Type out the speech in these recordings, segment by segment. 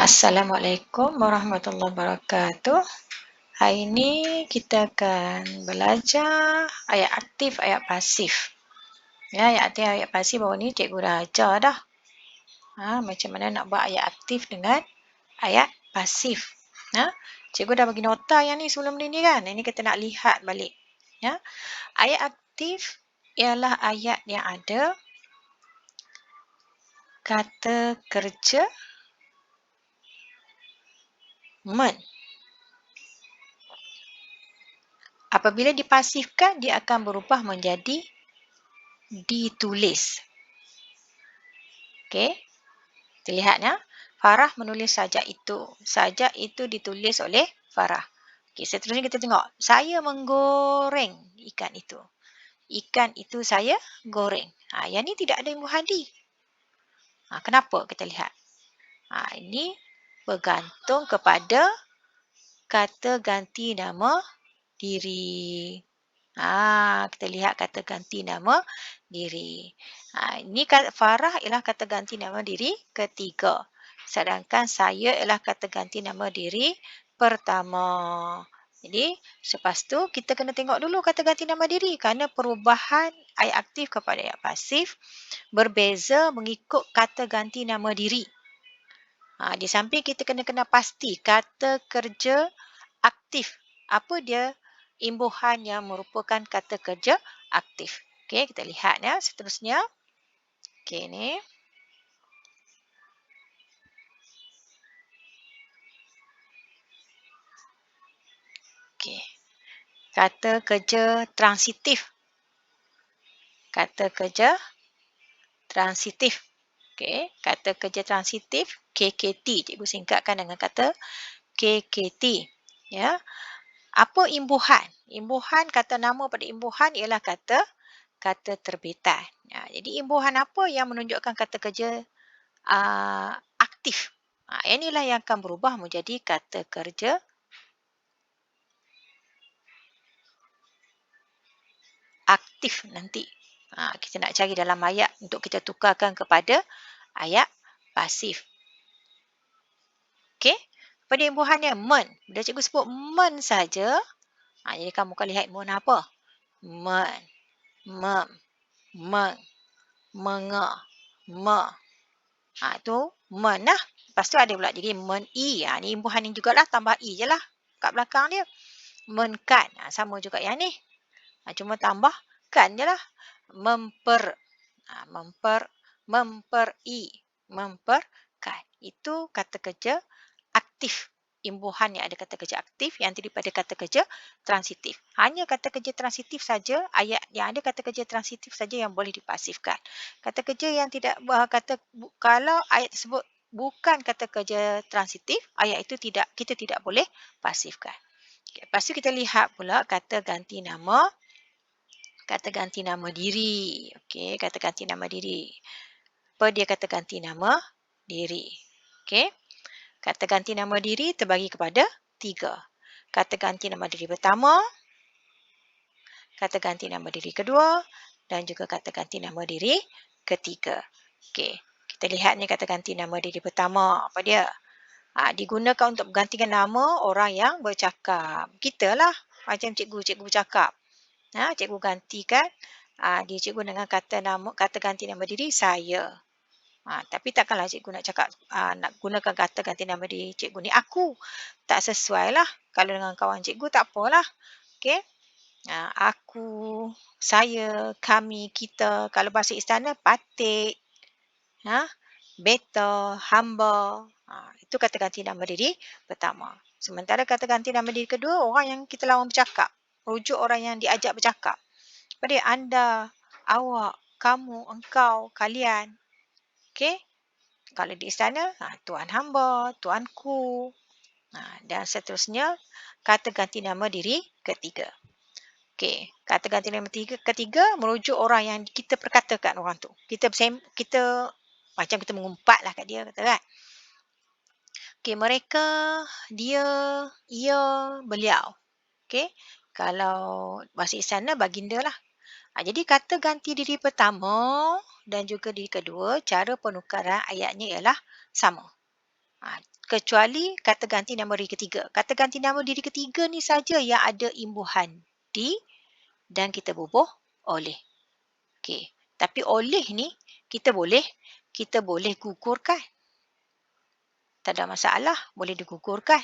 Assalamualaikum warahmatullahi wabarakatuh. Hari ini kita akan belajar ayat aktif, ayat pasif. Ya, ayat aktif, ayat pasif bawah ni cikgu dah ajar dah. Macam mana nak buat ayat aktif dengan ayat pasif. Cikgu dah bagi nota yang ni sebelum ni kan. Ini kita nak lihat balik. Ya. Ayat aktif ialah ayat yang ada kata kerja men. Apabila dipasifkan, dia akan berubah menjadi ditulis. Okey. Kita lihat ya. Farah menulis sajak itu. Sajak itu ditulis oleh Farah. Okey, seterusnya kita tengok. Saya menggoreng ikan itu. Ikan itu saya goreng. Yang ni tidak ada imbuhan di. Kenapa? Kita lihat. Ini bergantung kepada kata ganti nama diri. Kita lihat kata ganti nama diri. Ini Farah ialah kata ganti nama diri ketiga. Sedangkan saya ialah kata ganti nama diri pertama. Jadi, selepas tu kita kena tengok dulu kata ganti nama diri kerana perubahan ayat aktif kepada ayat pasif berbeza mengikut kata ganti nama diri. Di samping kita kena pasti kata kerja aktif. Apa dia imbuhan yang merupakan kata kerja aktif. Okey, kita lihat ya seterusnya. Okey ni. Okey. Kata kerja transitif. Kata kerja transitif. Okey, kata kerja transitif KKT. Cikgu singkatkan dengan kata KKT. Ya. Apa imbuhan? Imbuhan kata nama pada imbuhan ialah kata terbitan. Jadi imbuhan apa yang menunjukkan kata kerja aktif? Inilah yang akan berubah menjadi kata kerja aktif nanti. Kita nak cari dalam ayat untuk kita tukarkan kepada ayat pasif. Okey. Pada imbuhannya men. Bila cikgu sebut men saja, jadi kamu akan lihat imbuhan apa? Men, mem, meng, menga, me. Itu men lah. Lepas tu ada pula jadi men i. Ni imbuhan ni jugalah, tambah i je lah kat belakang dia. Menkan. Sama juga yang ni. Cuma tambah kan je lah. Memper. Memperi. Memperkan. Itu kata kerja aktif. Imbuhan yang ada kata kerja aktif yang terdiri pada kata kerja transitif. Hanya kata kerja transitif saja, ayat yang ada kata kerja transitif saja yang boleh dipasifkan. Kata kerja yang tidak kalau ayat tersebut bukan kata kerja transitif, ayat itu kita tidak boleh pasifkan. Lepas tu kita lihat pula kata ganti nama. Kata ganti nama diri. Okey, kata ganti nama diri. Apa dia kata ganti nama diri? Okey. Kata ganti nama diri terbagi kepada 3. Kata ganti nama diri pertama, kata ganti nama diri kedua dan juga kata ganti nama diri ketiga. Okey, kita lihat ni kata ganti nama diri pertama. Apa dia? Digunakan untuk menggantikan nama orang yang bercakap. Kita lah, macam cikgu bercakap. Cikgu gantikan cikgu dengan kata ganti nama diri saya. Tapi takkanlah cikgu nak cakap, nak gunakan kata ganti nama diri cikgu ni aku. Tak sesuai lah. Kalau dengan kawan cikgu tak apalah. Okey. Aku, saya, kami, kita. Kalau bahasa istana, patik. Beta, hamba. Itu kata ganti nama diri pertama. Sementara kata ganti nama diri kedua, orang yang kita lawan bercakap. Rujuk orang yang diajak bercakap. Pada anda, awak, kamu, engkau, kalian. Okey. Kalau di istana, tuan hamba, tuanku. Dan seterusnya, kata ganti nama diri ketiga. Okey, kata ganti nama ketiga merujuk orang yang kita perkatakan orang tu. Kita macam kita mengumpatlah kat dia, kata kan. Okey, mereka, dia, ia, beliau. Okey, kalau bahasa istana baginda lah. Jadi kata ganti diri pertama dan juga diri kedua, cara penukaran ayatnya ialah sama. kecuali kata ganti nama diri ketiga. Kata ganti nama diri ketiga ni saja yang ada imbuhan di dan kita bubuh oleh. Okey. Tapi oleh ni kita boleh gugurkan. Tak ada masalah, boleh digugurkan.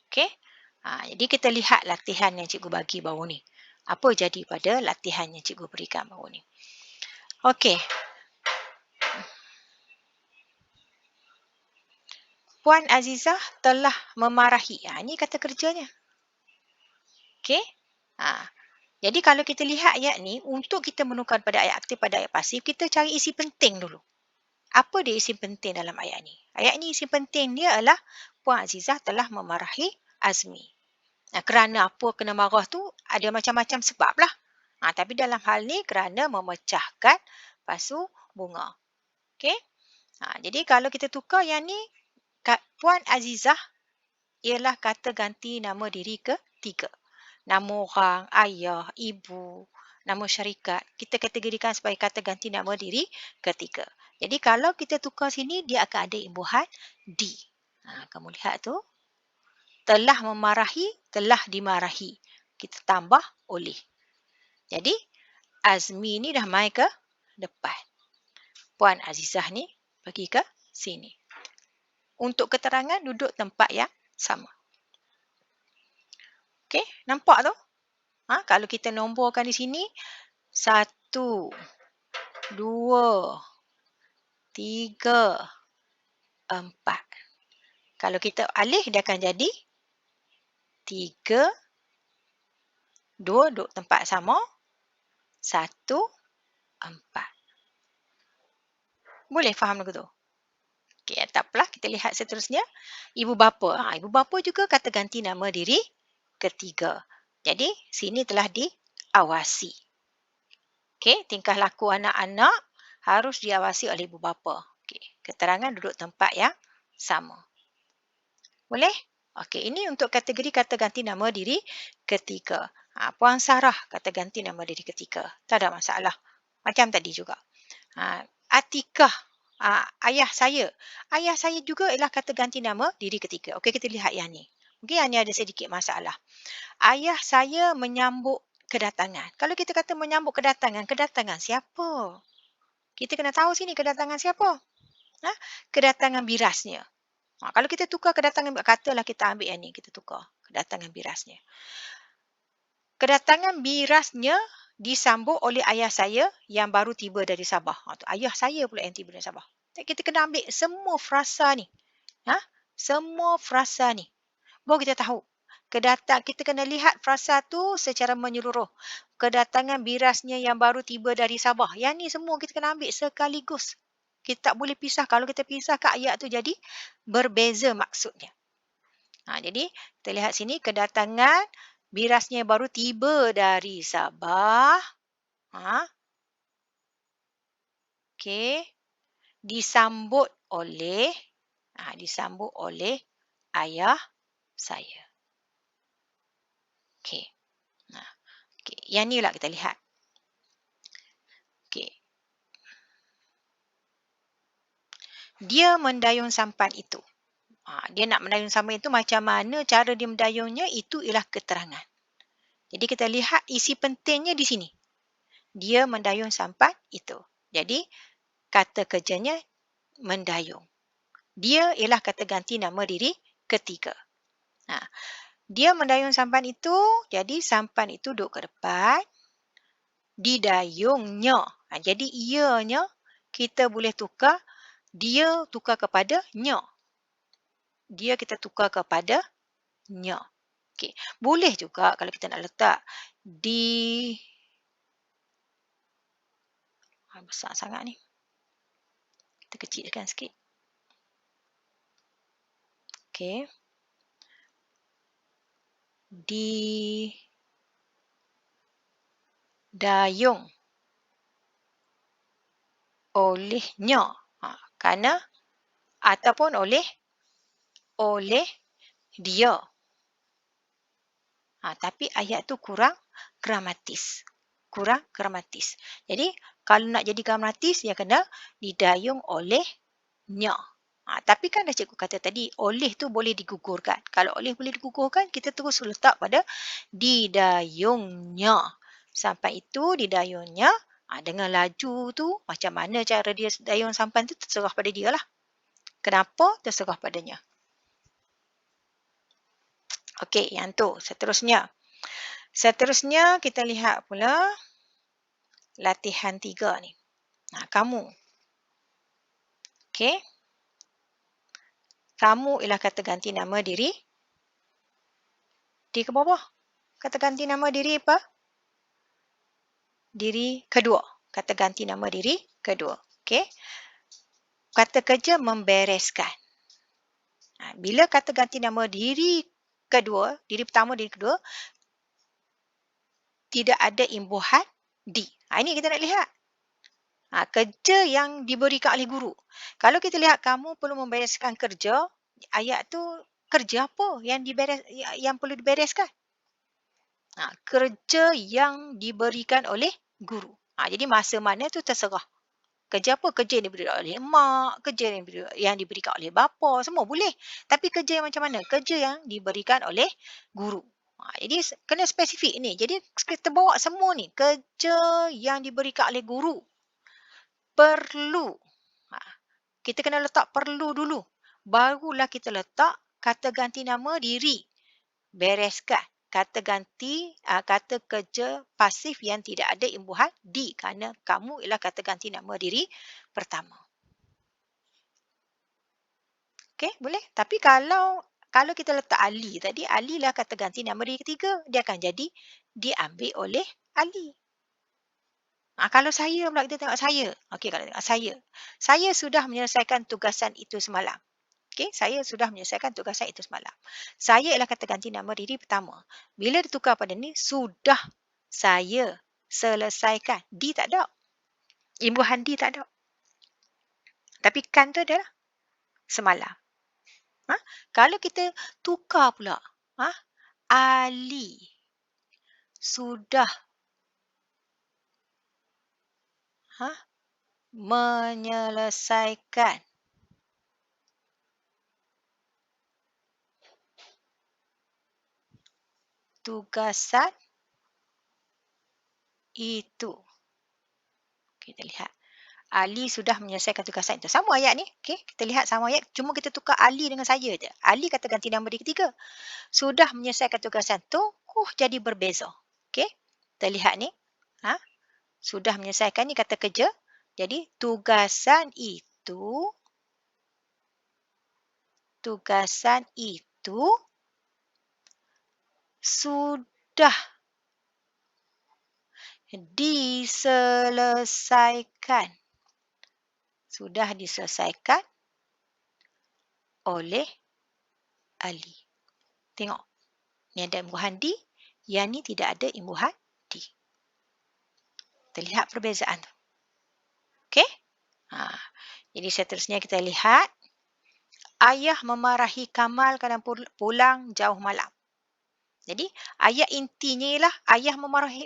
Okey. Jadi kita lihat latihan yang cikgu bagi bawah ni. Apa jadi pada latihan yang cikgu berikan bawah ni. Okey. Puan Azizah telah memarahi. Ini kata kerjanya. Okey. Jadi kalau kita lihat ayat ni, untuk kita menukar pada ayat aktif pada ayat pasif, kita cari isi penting dulu. Apa dia isi penting dalam ayat ni? Ayat ni isi penting dia adalah Puan Azizah telah memarahi Azmi. Kerana apa kena marah tu ada macam-macam sebab lah. Tapi dalam hal ni kerana memecahkan pasu bunga. Okey? Jadi kalau kita tukar yang ni, Puan Azizah ialah kata ganti nama diri ketiga. Nama orang, ayah, ibu, nama syarikat, kita kategorikan sebagai kata ganti nama diri ketiga. Jadi kalau kita tukar sini, dia akan ada imbuhan di. Kamu lihat tu. Telah memarahi, telah dimarahi. Kita tambah oleh. Jadi, Azmi ni dah mai ke depan. Puan Azizah ni pergi ke sini. Untuk keterangan, duduk tempat yang sama. Okey, nampak tu? Kalau kita nomborkan di sini, 1, 2, 3, 4. Kalau kita alih, dia akan jadi 3, 2 duduk tempat sama, 1, 4. Boleh faham lagu tu? Okey, tak apalah, kita lihat seterusnya. Ibu bapa. Ibu bapa juga kata ganti nama diri ketiga. Jadi, sini telah diawasi. Okey, tingkah laku anak-anak harus diawasi oleh ibu bapa. Okey, keterangan duduk tempat yang sama. Boleh? Okey, ini untuk kategori kata ganti nama diri ketiga. Puan Sarah kata ganti nama diri ketiga. Tak ada masalah. Macam tadi juga. Atikah, ayah saya. Ayah saya juga ialah kata ganti nama diri ketiga. Okey, kita lihat yang ni. Mungkin yang ni ada sedikit masalah. Ayah saya menyambut kedatangan. Kalau kita kata menyambut kedatangan, kedatangan siapa? Kita kena tahu sini kedatangan siapa. Kedatangan birasnya. Kalau kita tukar kedatangan, katalah kita ambil yang ni, kita tukar kedatangan birasnya. Kedatangan birasnya disambut oleh ayah saya yang baru tiba dari Sabah. Ayah saya pula yang tiba dari Sabah. Kita kena ambil semua frasa ni. Semua frasa ni. Baru kita tahu. Kita kena lihat frasa tu secara menyeluruh. Kedatangan birasnya yang baru tiba dari Sabah. Yang ni semua kita kena ambil sekaligus. Kita tak boleh pisah. Kalau kita pisah ke ayat tu jadi berbeza maksudnya. Jadi kita lihat sini kedatangan birasnya baru tiba dari Sabah. Okey. Disambut oleh ayah saya. Okey. Okey, yang ni lah kita lihat. Okey. Dia mendayung sampan itu. Dia nak mendayung sampan itu, macam mana cara dia mendayungnya, itu ialah keterangan. Jadi kita lihat isi pentingnya di sini. Dia mendayung sampan itu. Jadi kata kerjanya mendayung. Dia ialah kata ganti nama diri ketiga. Dia mendayung sampan itu, jadi sampan itu duduk ke depan. Didayungnya. Jadi ianya kita boleh tukar, dia tukar kepada nya. Dia kita tukar kepada nya. Okey. Boleh juga kalau kita nak letak di besar sangat ni. Kita kecilkan sikit. Okey. Didayung olehnya. Kerana ataupun oleh dia. Tapi ayat tu kurang gramatis. Jadi kalau nak jadi gramatis, dia kena didayung oleh nya. Tapi kan dah cikgu kata tadi, oleh tu boleh digugurkan. Kalau oleh boleh digugurkan, kita terus letak pada didayungnya. Sampai itu didayungnya, dengan laju tu, macam mana cara dia dayung sampan tu terserah pada dia lah. Kenapa? Terserah padanya. Okey, yang tu. Seterusnya. Seterusnya kita lihat pula latihan 3 ni. Kamu. Okey. Kamu ialah kata ganti nama diri. Di ke bawah. Kata ganti nama diri apa? Diri kedua. Kata ganti nama diri kedua. Okey. Kata kerja membereskan. Bila kata ganti nama diri kedua, diri pertama, diri kedua, tidak ada imbuhan di. Ini kita nak lihat. Kerja yang diberikan oleh guru. Kalau kita lihat kamu perlu membereskan kerja, ayat tu kerja apa yang perlu dibereskan? Kerja yang diberikan oleh guru. Jadi masa mana tu terserah. Kerja apa? Kerja yang diberikan oleh mak, kerja yang diberikan oleh bapa, semua boleh. Tapi kerja yang macam mana? Kerja yang diberikan oleh guru. Jadi kena spesifik ni. Jadi kita bawa semua ni. Kerja yang diberikan oleh guru. Perlu. Kita kena letak perlu dulu. Barulah kita letak kata ganti nama diri. Bereskan. Kata ganti, kata kerja pasif yang tidak ada imbuhan di, kerana kamu ialah kata ganti nama diri pertama. Okey, boleh? Tapi kalau kita letak Ali tadi, Ali lah kata ganti nama diri ketiga, dia akan jadi diambil oleh Ali. Kalau saya pula, kita tengok saya. Okey, kalau tengok saya. Saya sudah menyelesaikan tugasan itu semalam. Okey, saya sudah menyelesaikan tugasan itu semalam. Saya ialah kata ganti nama diri pertama. Bila ditukar pada ni, sudah saya selesaikan. Di tak ada. Imbuhan di tak ada. Tapi kan tu adalah semalam. Kalau kita tukar pula. Ali sudah menyelesaikan tugasan itu. Kita lihat. Ali sudah menyelesaikan tugasan itu. Sama ayat ni. Okay? Kita lihat sama ayat. Cuma kita tukar Ali dengan saya je. Ali kata ganti nama diri ketiga. Sudah menyelesaikan tugasan tu. Jadi berbeza. Okay? Kita lihat ni. Sudah menyelesaikan ni kata kerja. Jadi tugasan itu. Sudah diselesaikan. Sudah diselesaikan oleh Ali. Tengok. Ni ada imbuhan di. Yang ni tidak ada imbuhan di. Terlihat perbezaan tu. Okey? Jadi seterusnya kita lihat. Ayah memarahi Kamal kerana pulang jauh malam. Jadi ayat intinya ialah ayah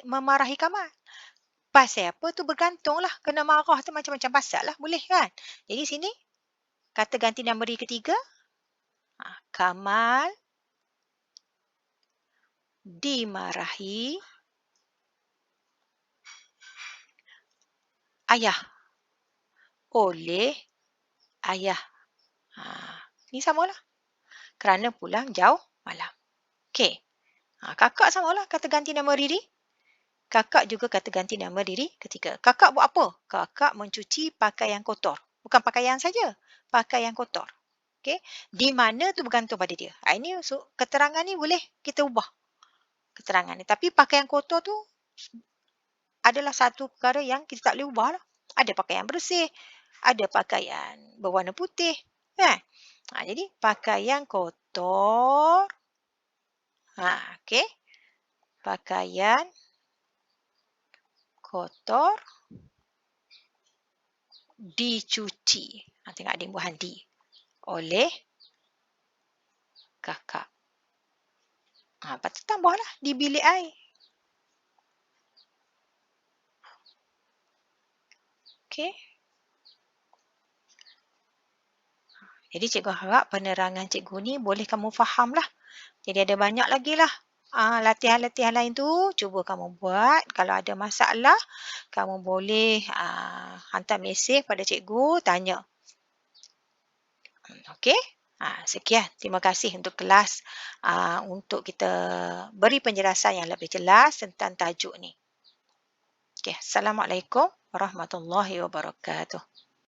memarahi Kamal. Pasal apa tu bergantunglah. Kena marah tu macam-macam pasal lah. Boleh kan? Jadi sini kata ganti nama diri ketiga. Kamal dimarahi ayah oleh ayah. Ni samalah. Kerana pulang jauh malam. Okey. Kakak samalah kata ganti nama diri. Kakak juga kata ganti nama diri ketiga. Kakak buat apa? Kakak mencuci pakaian kotor. Bukan pakaian saja. Pakaian kotor. Okey. Di mana tu bergantung pada dia. Ini keterangan ni boleh kita ubah. Keterangan ni. Tapi pakaian kotor tu adalah satu perkara yang kita tak boleh ubah lah. Ada pakaian bersih. Ada pakaian berwarna putih. Kan? Jadi pakaian kotor. Okey. Pakaian kotor dicuci. Tengok ada imbuhan di. Oleh kakak. Lepas tu tambahlah di bilik air. Okey. Jadi cikgu harap penerangan cikgu ni boleh kamu fahamlah. Jadi ada banyak lagi lah latihan-latihan lain tu cuba kamu buat. Kalau ada masalah, kamu boleh hantar mesej pada cikgu, tanya. Okey? Sekian. Terima kasih untuk kelas untuk kita beri penjelasan yang lebih jelas tentang tajuk ni. Okey. Assalamualaikum warahmatullahi wabarakatuh.